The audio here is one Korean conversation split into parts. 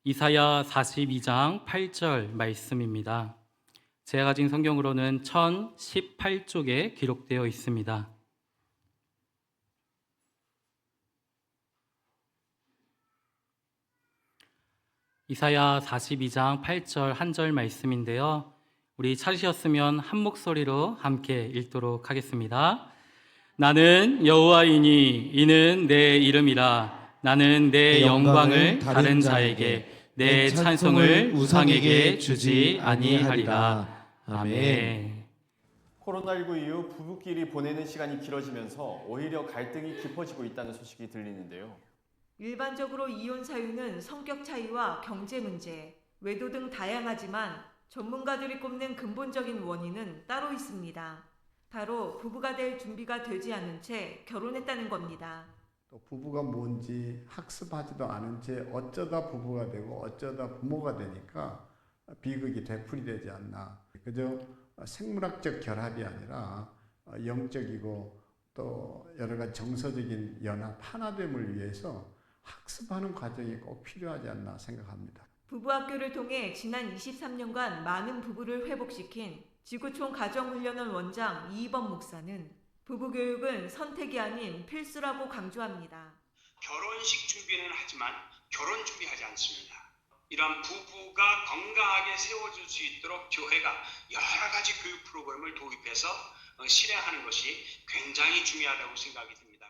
이사야 42장 8절 말씀입니다. 제가 가진 성경으로는 1018쪽에 기록되어 있습니다. 이사야 42장 8절 한 절 말씀인데요. 우리 찾으셨으면 한 목소리로 함께 읽도록 하겠습니다. 나는 여호와이니 이는 내 이름이라. 나는 내 영광을 다른 자에게 내 찬송을 우상에게 주지 아니하리라. 아멘. 코로나19 이후 부부끼리 보내는 시간이 길어지면서 오히려 갈등이 깊어지고 있다는 소식이 들리는데요. 일반적으로 이혼 사유는 성격 차이와 경제 문제, 외도 등 다양하지만 전문가들이 꼽는 근본적인 원인은 따로 있습니다. 바로 부부가 될 준비가 되지 않은 채 결혼했다는 겁니다. 또 부부가 뭔지 학습하지도 않은 채 어쩌다 부부가 되고 어쩌다 부모가 되니까 비극이 되풀이되지 않나. 그저 생물학적 결합이 아니라 영적이고 또 여러 가지 정서적인 연합, 하나됨을 위해서 학습하는 과정이 꼭 필요하지 않나 생각합니다. 부부학교를 통해 지난 23년간 많은 부부를 회복시킨 지구촌 가정훈련원 원장 이희범 목사는 부부교육은 선택이 아닌 필수라고 강조합니다. 결혼식 준비는 하지만 결혼 준비하지 않습니다. 이러한 부부가 건강하게 세워질 수 있도록 교회가 여러 가지 교육 프로그램을 도입해서 실행하는 것이 굉장히 중요하다고 생각이 듭니다.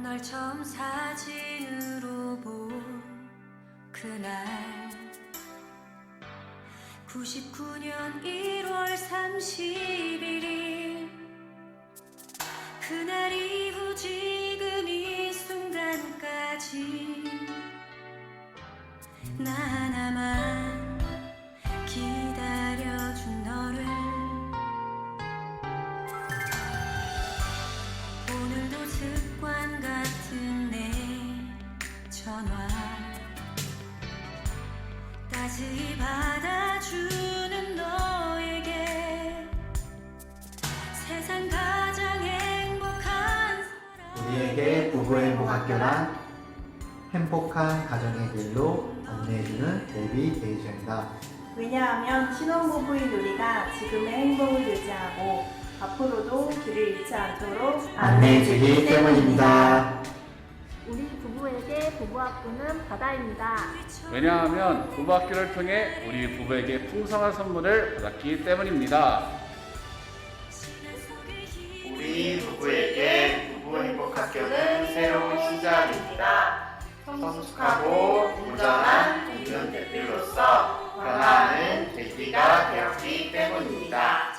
널 처음 사진으로 본 그날 99년 1월 31일 그날 이후 지금 이 순간까지 나 하나만 기다려준 너를 오늘도 습관 같은 내 전화 따스히 받아주는 너에게 세상 가장 행복한 사람 우리에게 부부 행복학교란 행복한 가정의 길로 안내해주는 내비게이션이다. 왜냐하면 신혼부부인 우리가 지금의 행복을 유지하고 앞으로도 길을 잃지 않도록 안내해주기 때문입니다. 우리 부부에게 부부학교는 바다입니다. 왜냐하면 부부학교를 통해 우리 부부에게 풍성한 선물을 받았기 때문입니다. 우리 부부에게 부부 행복학교는 새로운 시작입니다. 성숙하고 온전한 공동 대표로서 변화하는 계기가 되었기 때문입니다.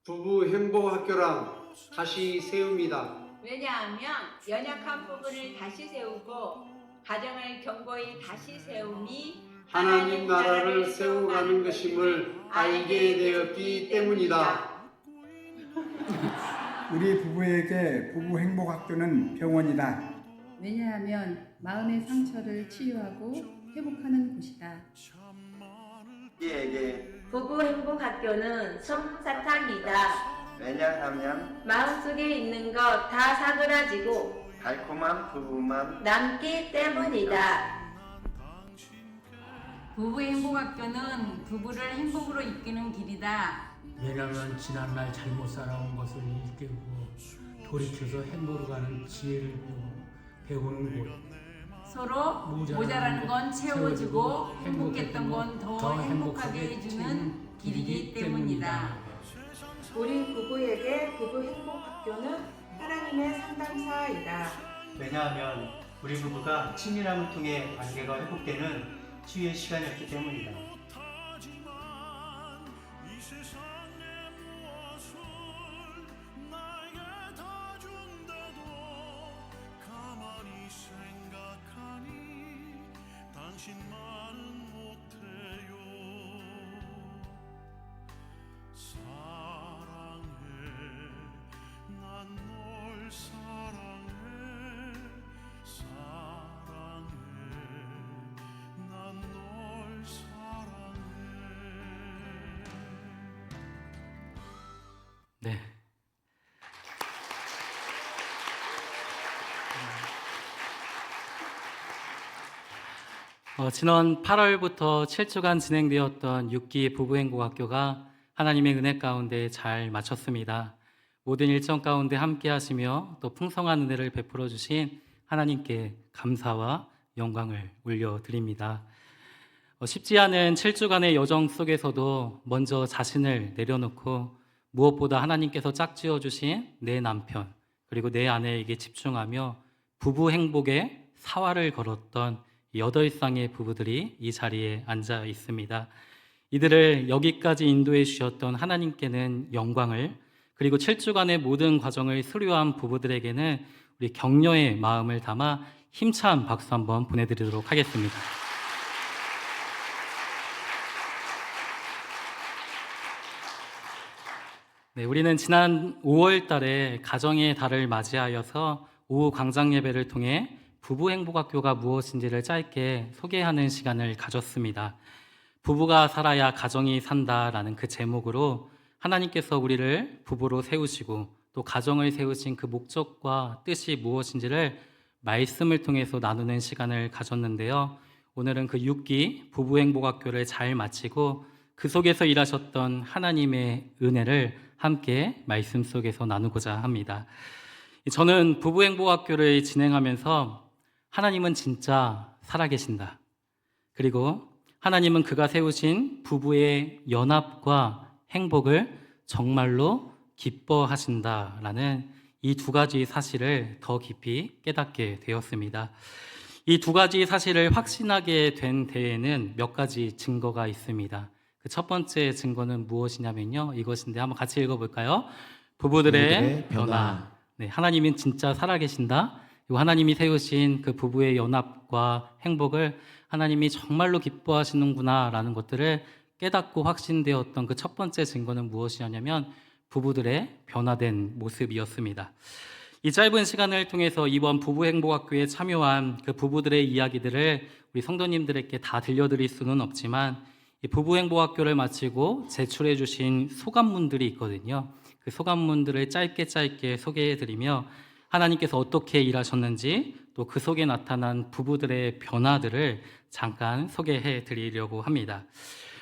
부부 행복학교란 다시 세웁니다. 왜냐하면 연약한 부부를 다시 세우고 가정을 견고히 다시 세움이 하나님 나라를 세워가는 것임을 알게 되었기 때문이다. 우리 부부에게 부부 행복학교는 병원이다. 왜냐하면 마음의 상처를 치유하고 회복하는 곳이다. 우리에게 부부 행복학교는 솜사탕이다. 왜냐하면 마음속에 있는 것 다 사그라지고 달콤한 부부만 남기 때문이다. 부부 행복학교는 부부를 행복으로 이끄는 길이다. 왜냐하면 지난날 잘못 살아온 것을 일깨우고 돌이켜서 행복으로 가는 지혜를 배우는 곳. 서로 모자라는 건 채워주고 행복했던 건 더 행복하게 해주는 길이기 때문이다. 우리 부부에게 부부 행복학교는 하나님의 상담사이다. 왜냐하면 우리 부부가 친밀함을 통해 관계가 회복되는 치유의 시간이었기 때문이다. 당신만은 못해요. 사랑 네. 지난 8월부터 7주간 진행되었던 6기 부부행복학교가 하나님의 은혜 가운데 잘 마쳤습니다. 모든 일정 가운데 함께 하시며 또 풍성한 은혜를 베풀어 주신 하나님께 감사와 영광을 올려드립니다. 쉽지 않은 7주간의 여정 속에서도 먼저 자신을 내려놓고 무엇보다 하나님께서 짝지어 주신 내 남편 그리고 내 아내에게 집중하며 부부 행복의 사활을 걸었던 8쌍의 부부들이 이 자리에 앉아 있습니다. 이들을 여기까지 인도해 주셨던 하나님께는 영광을, 그리고 7주간의 모든 과정을 수료한 부부들에게는 우리 격려의 마음을 담아 힘찬 박수 한번 보내드리도록 하겠습니다. 네, 우리는 지난 5월 달에 가정의 달을 맞이하여서 오후 광장 예배를 통해 부부행복학교가 무엇인지를 짧게 소개하는 시간을 가졌습니다. 부부가 살아야 가정이 산다라는 그 제목으로 하나님께서 우리를 부부로 세우시고 또 가정을 세우신 그 목적과 뜻이 무엇인지를 말씀을 통해서 나누는 시간을 가졌는데요. 오늘은 그 6기 부부행복학교를 잘 마치고 그 속에서 일하셨던 하나님의 은혜를 함께 말씀 속에서 나누고자 합니다. 저는 부부행복학교를 진행하면서 하나님은 진짜 살아계신다. 그리고 하나님은 그가 세우신 부부의 연합과 행복을 정말로 기뻐하신다라는 이 두 가지 사실을 더 깊이 깨닫게 되었습니다. 이 두 가지 사실을 확신하게 된 데에는 몇 가지 증거가 있습니다. 그 첫 번째 증거는 무엇이냐면요. 이것인데 한번 같이 읽어볼까요? 부부들의 변화. 네, 하나님은 진짜 살아계신다. 그리고 하나님이 세우신 그 부부의 연합과 행복을 하나님이 정말로 기뻐하시는구나 라는 것들을 깨닫고 확신되었던 그 첫 번째 증거는 무엇이었냐면 부부들의 변화된 모습이었습니다. 이 짧은 시간을 통해서 이번 부부행복학교에 참여한 그 부부들의 이야기들을 우리 성도님들에게 다 들려드릴 수는 없지만 이 부부행복학교를 마치고 제출해 주신 소감문들이 있거든요. 그 소감문들을 짧게 소개해드리며 하나님께서 어떻게 일하셨는지 또 그 속에 나타난 부부들의 변화들을 잠깐 소개해 드리려고 합니다.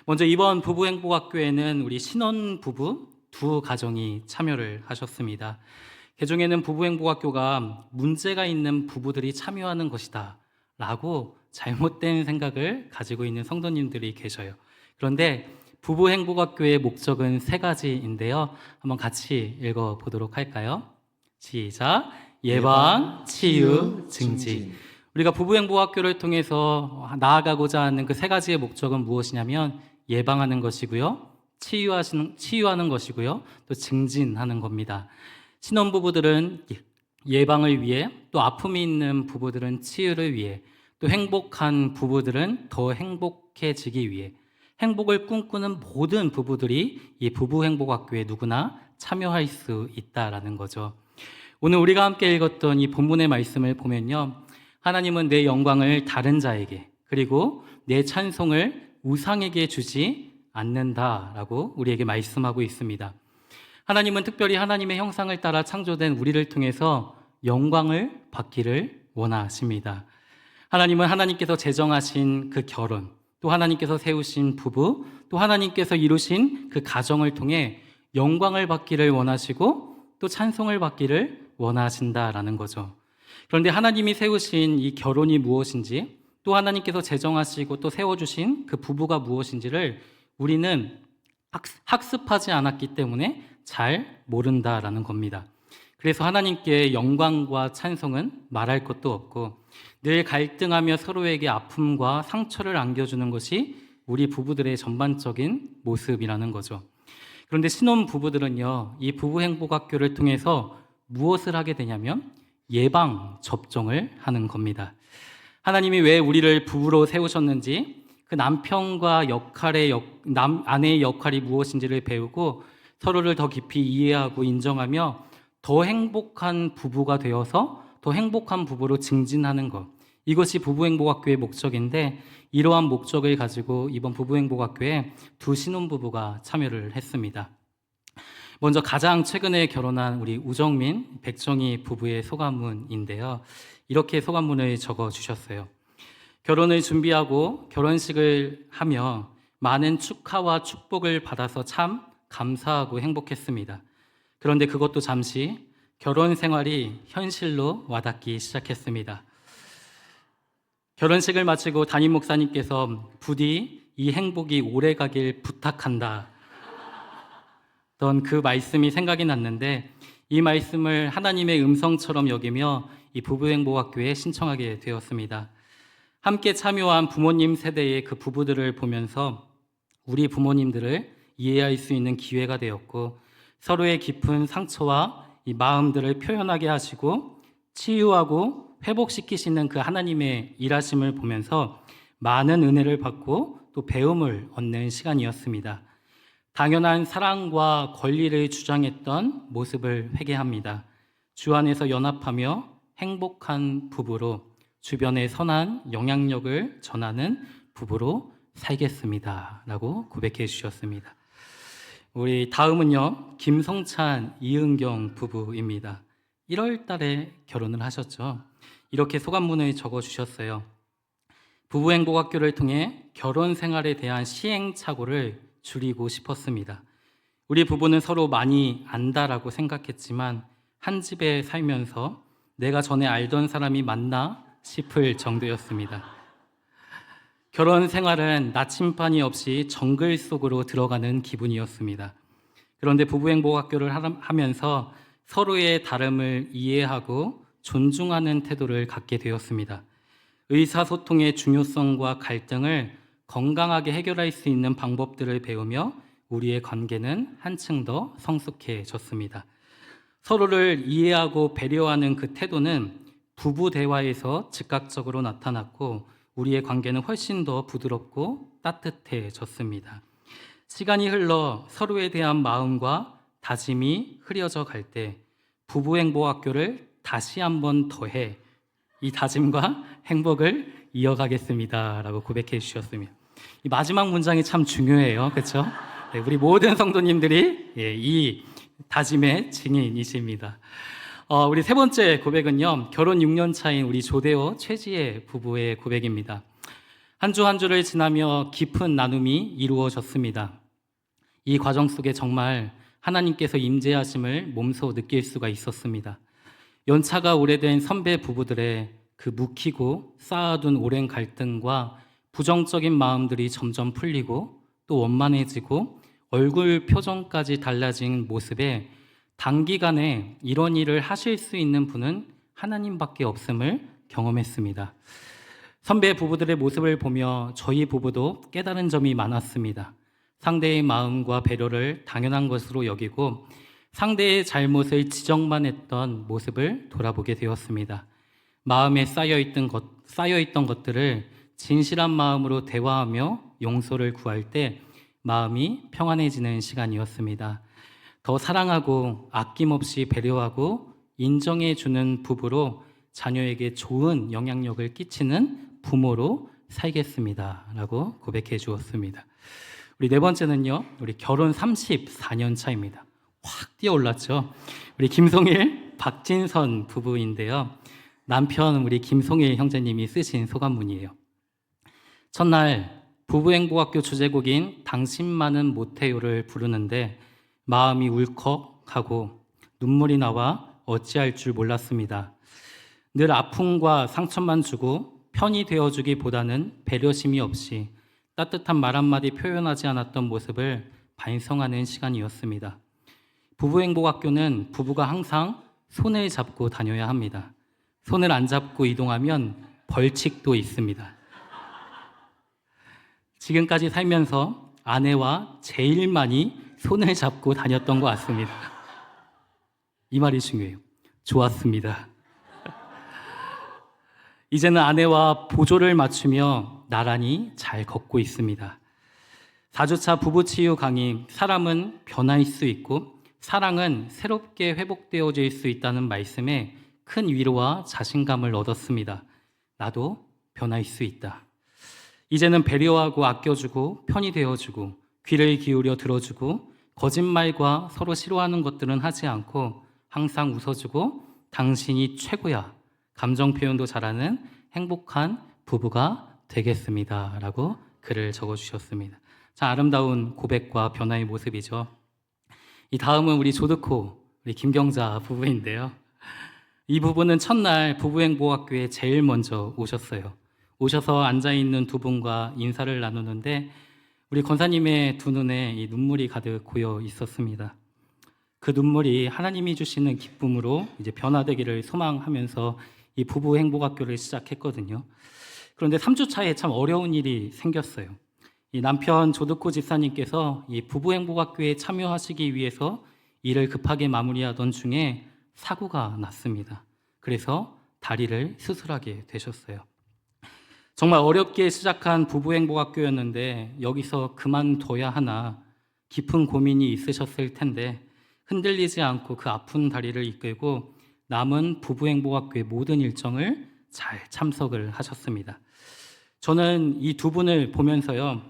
먼저 이번 부부행복학교에는 우리 신혼부부 2 가정이 참여를 하셨습니다. 개종에는 부부행복학교가 문제가 있는 부부들이 참여하는 것이다 라고 잘못된 생각을 가지고 있는 성도님들이 계셔요. 그런데 부부행복학교의 목적은 3가지인데요. 한번 같이 읽어보도록 할까요? 시작! 예방, 치유, 증진. 우리가 부부행복학교를 통해서 나아가고자 하는 그 3가지의 목적은 무엇이냐면 예방하는 것이고요, 치유하는 것이고요, 또 증진하는 겁니다. 신혼부부들은 예방을 위해, 또 아픔이 있는 부부들은 치유를 위해, 또 행복한 부부들은 더 행복해지기 위해 행복을 꿈꾸는 모든 부부들이 이 부부행복학교에 누구나 참여할 수 있다라는 거죠. 오늘 우리가 함께 읽었던 이 본문의 말씀을 보면요, 하나님은 내 영광을 다른 자에게 그리고 내 찬송을 우상에게 주지 않는다라고 우리에게 말씀하고 있습니다. 하나님은 특별히 하나님의 형상을 따라 창조된 우리를 통해서 영광을 받기를 원하십니다. 하나님은 하나님께서 제정하신 그 결혼, 또 하나님께서 세우신 부부, 또 하나님께서 이루신 그 가정을 통해 영광을 받기를 원하시고 또 찬송을 받기를 원하신다라는 거죠. 그런데 하나님이 세우신 이 결혼이 무엇인지, 또 하나님께서 제정하시고 또 세워주신 그 부부가 무엇인지를 우리는 학습하지 않았기 때문에 잘 모른다라는 겁니다. 그래서 하나님께 영광과 찬송은 말할 것도 없고 늘 갈등하며 서로에게 아픔과 상처를 안겨주는 것이 우리 부부들의 전반적인 모습이라는 거죠. 그런데 신혼 부부들은요, 이 부부행복학교를 통해서 무엇을 하게 되냐면 예방 접종을 하는 겁니다. 하나님이 왜 우리를 부부로 세우셨는지, 그 남편과 아내의 역할이 무엇인지를 배우고 서로를 더 깊이 이해하고 인정하며 더 행복한 부부가 되어서 더 행복한 부부로 증진하는 것, 이것이 부부행복학교의 목적인데, 이러한 목적을 가지고 이번 부부행복학교에 2 신혼부부가 참여를 했습니다. 먼저 가장 최근에 결혼한 우리 우정민, 백정희 부부의 소감문인데요. 이렇게 소감문을 적어주셨어요. 결혼을 준비하고 결혼식을 하며 많은 축하와 축복을 받아서 참 감사하고 행복했습니다. 그런데 그것도 잠시 결혼 생활이 현실로 와닿기 시작했습니다. 결혼식을 마치고 담임 목사님께서 부디 이 행복이 오래 가길 부탁한다 던 그 말씀이 생각이 났는데, 이 말씀을 하나님의 음성처럼 여기며 이 부부행복학교에 신청하게 되었습니다. 함께 참여한 부모님 세대의 그 부부들을 보면서 우리 부모님들을 이해할 수 있는 기회가 되었고, 서로의 깊은 상처와 이 마음들을 표현하게 하시고 치유하고 회복시키시는 그 하나님의 일하심을 보면서 많은 은혜를 받고 또 배움을 얻는 시간이었습니다. 당연한 사랑과 권리를 주장했던 모습을 회개합니다. 주 안에서 연합하며 행복한 부부로 주변에 선한 영향력을 전하는 부부로 살겠습니다 라고 고백해 주셨습니다. 우리 다음은요, 김성찬, 이은경 부부입니다. 1월 달에 결혼을 하셨죠. 이렇게 소감문을 적어주셨어요. 부부행복학교를 통해 결혼 생활에 대한 시행착오를 줄이고 싶었습니다. 우리 부부는 서로 많이 안다라고 생각했지만 한 집에 살면서 내가 전에 알던 사람이 맞나 싶을 정도였습니다. 결혼 생활은 나침반이 없이 정글 속으로 들어가는 기분이었습니다. 그런데 부부행복학교를 하면서 서로의 다름을 이해하고 존중하는 태도를 갖게 되었습니다. 의사소통의 중요성과 갈등을 건강하게 해결할 수 있는 방법들을 배우며 우리의 관계는 한층 더 성숙해졌습니다. 서로를 이해하고 배려하는 그 태도는 부부 대화에서 즉각적으로 나타났고 우리의 관계는 훨씬 더 부드럽고 따뜻해졌습니다. 시간이 흘러 서로에 대한 마음과 다짐이 흐려져 갈 때 부부행복학교를 다시 한번 더해 이 다짐과 행복을 이어가겠습니다 라고 고백해 주셨습니다. 이 마지막 문장이 참 중요해요. 그렇죠? 네, 우리 모든 성도님들이 이 다짐의 증인이십니다. 우리 세 번째 고백은요, 결혼 6년 차인 우리 조대호, 최지혜 부부의 고백입니다. 한 주 한 주를 지나며 깊은 나눔이 이루어졌습니다. 이 과정 속에 정말 하나님께서 임재하심을 몸소 느낄 수가 있었습니다. 연차가 오래된 선배 부부들의 그 묵히고 쌓아둔 오랜 갈등과 부정적인 마음들이 점점 풀리고 또 원만해지고 얼굴 표정까지 달라진 모습에 단기간에 이런 일을 하실 수 있는 분은 하나님밖에 없음을 경험했습니다. 선배 부부들의 모습을 보며 저희 부부도 깨달은 점이 많았습니다. 상대의 마음과 배려를 당연한 것으로 여기고 상대의 잘못을 지적만 했던 모습을 돌아보게 되었습니다. 마음에 쌓여있던 것들을 진실한 마음으로 대화하며 용서를 구할 때 마음이 평안해지는 시간이었습니다. 더 사랑하고 아낌없이 배려하고 인정해주는 부부로 자녀에게 좋은 영향력을 끼치는 부모로 살겠습니다 라고 고백해 주었습니다. 우리 네 번째는요, 우리 결혼 34년 차입니다. 확 뛰어올랐죠. 우리 김송일, 박진선 부부인데요. 남편 우리 김송일 형제님이 쓰신 소감문이에요. 첫날 부부행복학교 주제곡인 당신만은 못해요를 부르는데 마음이 울컥하고 눈물이 나와 어찌할 줄 몰랐습니다. 늘 아픔과 상처만 주고 편이 되어주기보다는 배려심이 없이 따뜻한 말 한마디 표현하지 않았던 모습을 반성하는 시간이었습니다. 부부행복학교는 부부가 항상 손을 잡고 다녀야 합니다. 손을 안 잡고 이동하면 벌칙도 있습니다. 지금까지 살면서 아내와 제일 많이 손을 잡고 다녔던 것 같습니다. 이 말이 중요해요. 좋았습니다. 이제는 아내와 보조를 맞추며 나란히 잘 걷고 있습니다. 4주차 부부치유 강의, 사람은 변할 수 있고 사랑은 새롭게 회복되어질 수 있다는 말씀에 큰 위로와 자신감을 얻었습니다. 나도 변할 수 있다. 이제는 배려하고 아껴주고 편히 되어주고 귀를 기울여 들어주고 거짓말과 서로 싫어하는 것들은 하지 않고 항상 웃어주고 당신이 최고야. 감정 표현도 잘하는 행복한 부부가 되겠습니다. 라고 글을 적어주셨습니다. 자, 아름다운 고백과 변화의 모습이죠. 이 다음은 우리 조드코, 우리 김경자 부부인데요. 이 부부는 첫날 부부행복학교에 제일 먼저 오셨어요. 오셔서 앉아있는 두 분과 인사를 나누는데 우리 권사님의 두 눈에 이 눈물이 가득 고여 있었습니다. 그 눈물이 하나님이 주시는 기쁨으로 이제 변화되기를 소망하면서 이 부부행복학교를 시작했거든요. 그런데 3주 차에 참 어려운 일이 생겼어요. 이 남편 조드코 집사님께서 이 부부행복학교에 참여하시기 위해서 일을 급하게 마무리하던 중에 사고가 났습니다. 그래서 다리를 수술하게 되셨어요. 정말 어렵게 시작한 부부행복학교였는데 여기서 그만둬야 하나 깊은 고민이 있으셨을 텐데 흔들리지 않고 그 아픈 다리를 이끌고 남은 부부행복학교의 모든 일정을 잘 참석을 하셨습니다. 저는 이 두 분을 보면서요,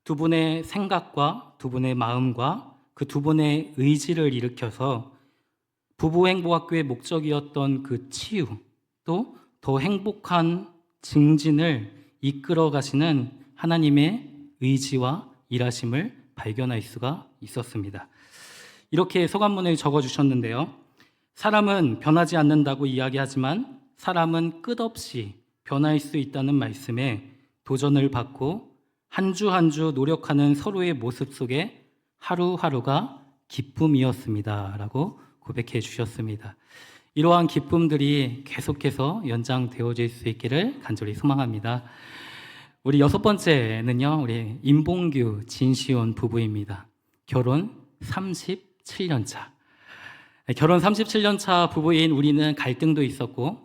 두 분의 생각과 두 분의 마음과 그 두 분의 의지를 일으켜서 부부행복학교의 목적이었던 그 치유, 또 더 행복한 증진을 이끌어 가시는 하나님의 의지와 일하심을 발견할 수가 있었습니다. 이렇게 소감문을 적어주셨는데요. 사람은 변하지 않는다고 이야기하지만 사람은 끝없이 변할 수 있다는 말씀에 도전을 받고 한 주 한 주 노력하는 서로의 모습 속에 하루하루가 기쁨이었습니다. 라고 고백해 주셨습니다. 이러한 기쁨들이 계속해서 연장되어질 수 있기를 간절히 소망합니다. 우리 6번째는요, 우리 임봉규, 진시온 부부입니다. 결혼 37년 차. 결혼 37년 차 부부인 우리는 갈등도 있었고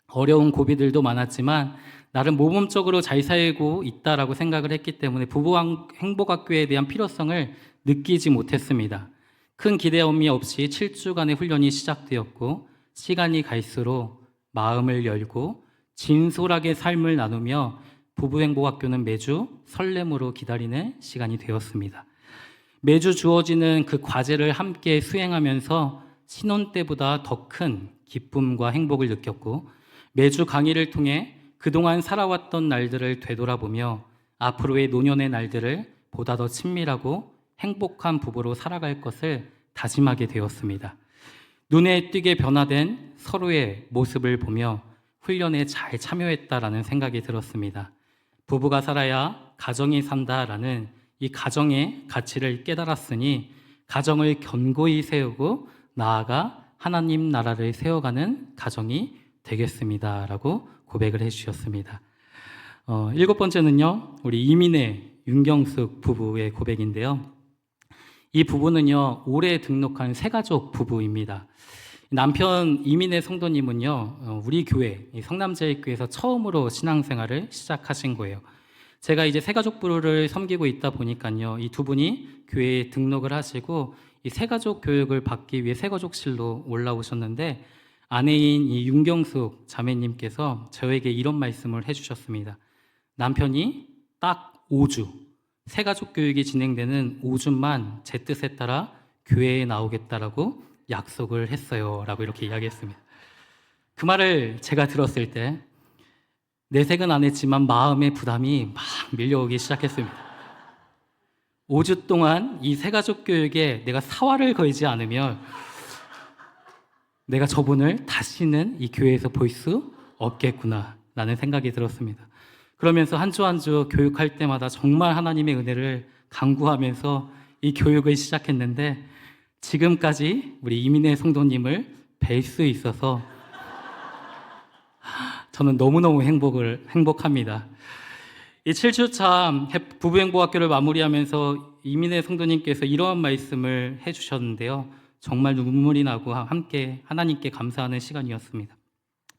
어려운 고비들도 많았지만 나름 모범적으로 잘 살고 있다라고 생각을 했기 때문에 부부 행복학교에 대한 필요성을 느끼지 못했습니다. 큰 기대감이 없이 7주간의 훈련이 시작되었고 시간이 갈수록 마음을 열고 진솔하게 삶을 나누며 부부행복학교는 매주 설렘으로 기다리는 시간이 되었습니다. 매주 주어지는 그 과제를 함께 수행하면서 신혼 때보다 더 큰 기쁨과 행복을 느꼈고 매주 강의를 통해 그동안 살아왔던 날들을 되돌아보며 앞으로의 노년의 날들을 보다 더 친밀하고 행복한 부부로 살아갈 것을 다짐하게 되었습니다. 눈에 띄게 변화된 서로의 모습을 보며 훈련에 잘 참여했다라는 생각이 들었습니다. 부부가 살아야 가정이 산다라는 이 가정의 가치를 깨달았으니 가정을 견고히 세우고 나아가 하나님 나라를 세워가는 가정이 되겠습니다. 라고 고백을 해주셨습니다. 7번째는요, 우리 이민혜, 윤경숙 부부의 고백인데요. 이 부부는요, 올해 등록한 새가족 부부입니다. 남편 이민혜 성도님은요, 우리 교회, 성남제일교회에서 처음으로 신앙생활을 시작하신 거예요. 제가 이제 새가족부를 섬기고 있다 보니까요, 이 두 분이 교회에 등록을 하시고 이 새가족 교육을 받기 위해 새가족실로 올라오셨는데 아내인 이 윤경숙 자매님께서 저에게 이런 말씀을 해주셨습니다. 남편이 딱 5주, 새가족 교육이 진행되는 5주만 제 뜻에 따라 교회에 나오겠다라고 약속을 했어요. 라고 이렇게 이야기했습니다. 그 말을 제가 들었을 때 내색은 안 했지만 마음의 부담이 막 밀려오기 시작했습니다. 5주 동안 이 새가족 교육에 내가 사활을 걸지 않으면 내가 저분을 다시는 이 교회에서 볼 수 없겠구나 라는 생각이 들었습니다. 그러면서 한 주 한 주 교육할 때마다 정말 하나님의 은혜를 간구하면서 이 교육을 시작했는데 지금까지 우리 이민혜 성도님을 뵐 수 있어서 저는 너무너무 행복합니다. 이 7주차 부부행복학교를 마무리하면서 이민혜 성도님께서 이러한 말씀을 해주셨는데요. 정말 눈물이 나고 함께 하나님께 감사하는 시간이었습니다.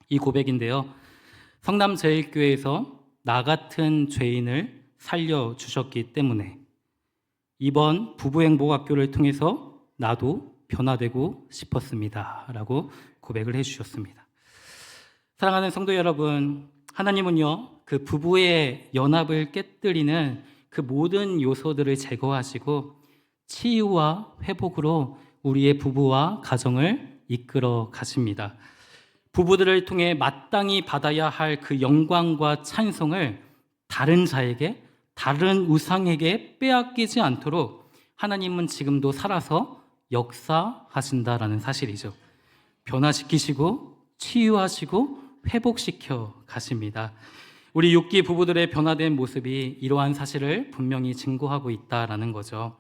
이 고백인데요. 성남제일교회에서 나 같은 죄인을 살려주셨기 때문에 이번 부부행복학교를 통해서 나도 변화되고 싶었습니다. 라고 고백을 해주셨습니다. 사랑하는 성도 여러분, 하나님은요, 그 부부의 연합을 깨뜨리는 그 모든 요소들을 제거하시고 치유와 회복으로 우리의 부부와 가정을 이끌어 가십니다. 부부들을 통해 마땅히 받아야 할 그 영광과 찬송을 다른 자에게, 다른 우상에게 빼앗기지 않도록 하나님은 지금도 살아서 역사하신다라는 사실이죠. 변화시키시고 치유하시고 회복시켜 가십니다. 우리 6기 부부들의 변화된 모습이 이러한 사실을 분명히 증거하고 있다라는 거죠.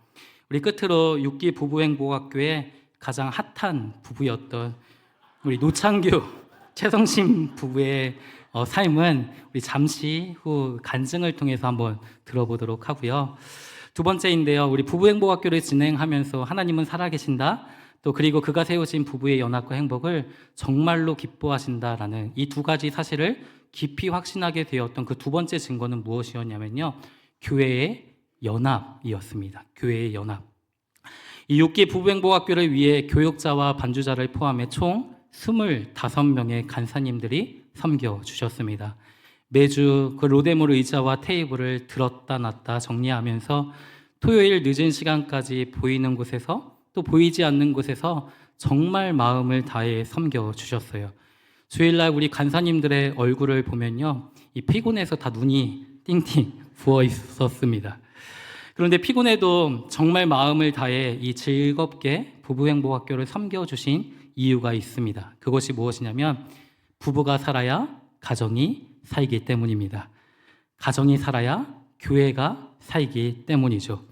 우리 끝으로 6기 부부행복학교의 가장 핫한 부부였던 우리 노창규, 최성심 부부의 삶은 우리 잠시 후 간증을 통해서 한번 들어보도록 하고요. 두 번째인데요, 우리 부부행복학교를 진행하면서 하나님은 살아계신다, 또 그리고 그가 세우신 부부의 연합과 행복을 정말로 기뻐하신다라는 이 두 가지 사실을 깊이 확신하게 되었던 그 두 번째 증거는 무엇이었냐면요, 교회의 연합이었습니다. 교회의 연합. 이 6기 부부행복학교를 위해 교육자와 반주자를 포함해 총 25명의 간사님들이 섬겨주셨습니다. 매주 그 로데몰 의자와 테이블을 들었다 놨다 정리하면서 토요일 늦은 시간까지 보이는 곳에서 또 보이지 않는 곳에서 정말 마음을 다해 섬겨주셨어요. 주일날 우리 간사님들의 얼굴을 보면요, 이 피곤해서 다 눈이 띵띵 부어 있었습니다. 그런데 피곤해도 정말 마음을 다해 이 즐겁게 부부행복학교를 섬겨주신 이유가 있습니다. 그것이 무엇이냐면 부부가 살아야 가정이 살기 때문입니다. 가정이 살아야 교회가 살기 때문이죠.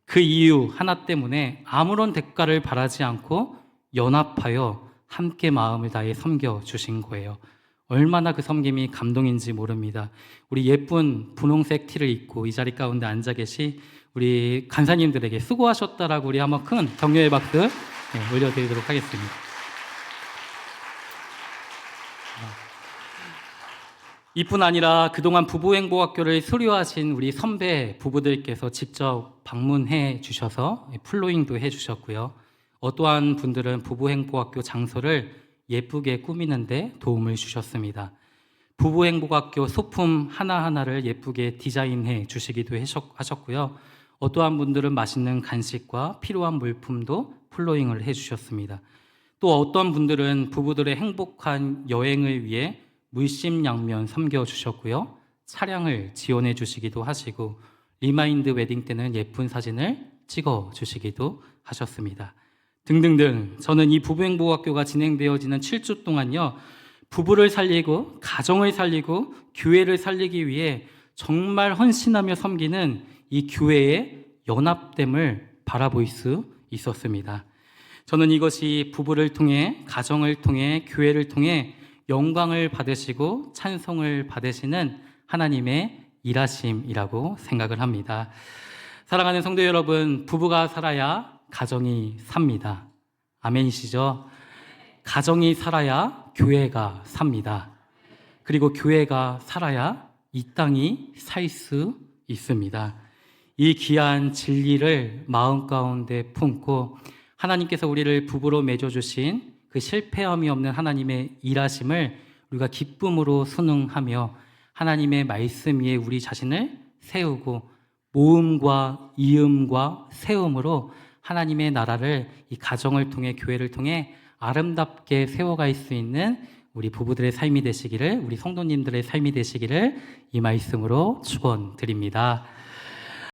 그 이유 하나 때문에 아무런 대가를 바라지 않고 연합하여 함께 마음을 다해 섬겨주신 거예요. 얼마나 그 섬김이 감동인지 모릅니다. 우리 예쁜 분홍색 티를 입고 이 자리 가운데 앉아 계신 우리 간사님들에게 수고하셨다라고 우리 한번 큰 격려의 박수 올려드리도록 하겠습니다. 이뿐 아니라 그동안 부부행복학교를 수료하신 우리 선배 부부들께서 직접 방문해 주셔서 플로잉도 해 주셨고요. 어떠한 분들은 부부행복학교 장소를 예쁘게 꾸미는데 도움을 주셨습니다. 부부행복학교 소품 하나하나를 예쁘게 디자인해 주시기도 하셨고요. 어떠한 분들은 맛있는 간식과 필요한 물품도 플로잉을 해 주셨습니다. 또 어떤 분들은 부부들의 행복한 여행을 위해 물심양면 섬겨주셨고요. 차량을 지원해 주시기도 하시고 리마인드 웨딩 때는 예쁜 사진을 찍어주시기도 하셨습니다. 등등등. 저는 이 부부행복학교가 진행되어지는 7주 동안요, 부부를 살리고 가정을 살리고 교회를 살리기 위해 정말 헌신하며 섬기는 이 교회의 연합됨을 바라볼 수 있었습니다. 저는 이것이 부부를 통해, 가정을 통해, 교회를 통해 영광을 받으시고 찬송을 받으시는 하나님의 일하심이라고 생각을 합니다. 사랑하는 성도 여러분, 부부가 살아야 가정이 삽니다. 아멘이시죠? 가정이 살아야 교회가 삽니다. 그리고 교회가 살아야 이 땅이 살 수 있습니다. 이 귀한 진리를 마음 가운데 품고 하나님께서 우리를 부부로 맺어주신 그 실패함이 없는 하나님의 일하심을 우리가 기쁨으로 순응하며 하나님의 말씀 위에 우리 자신을 세우고 모음과 이음과 세움으로 하나님의 나라를 이 가정을 통해, 교회를 통해 아름답게 세워갈 수 있는 우리 부부들의 삶이 되시기를, 우리 성도님들의 삶이 되시기를 이 말씀으로 축원드립니다.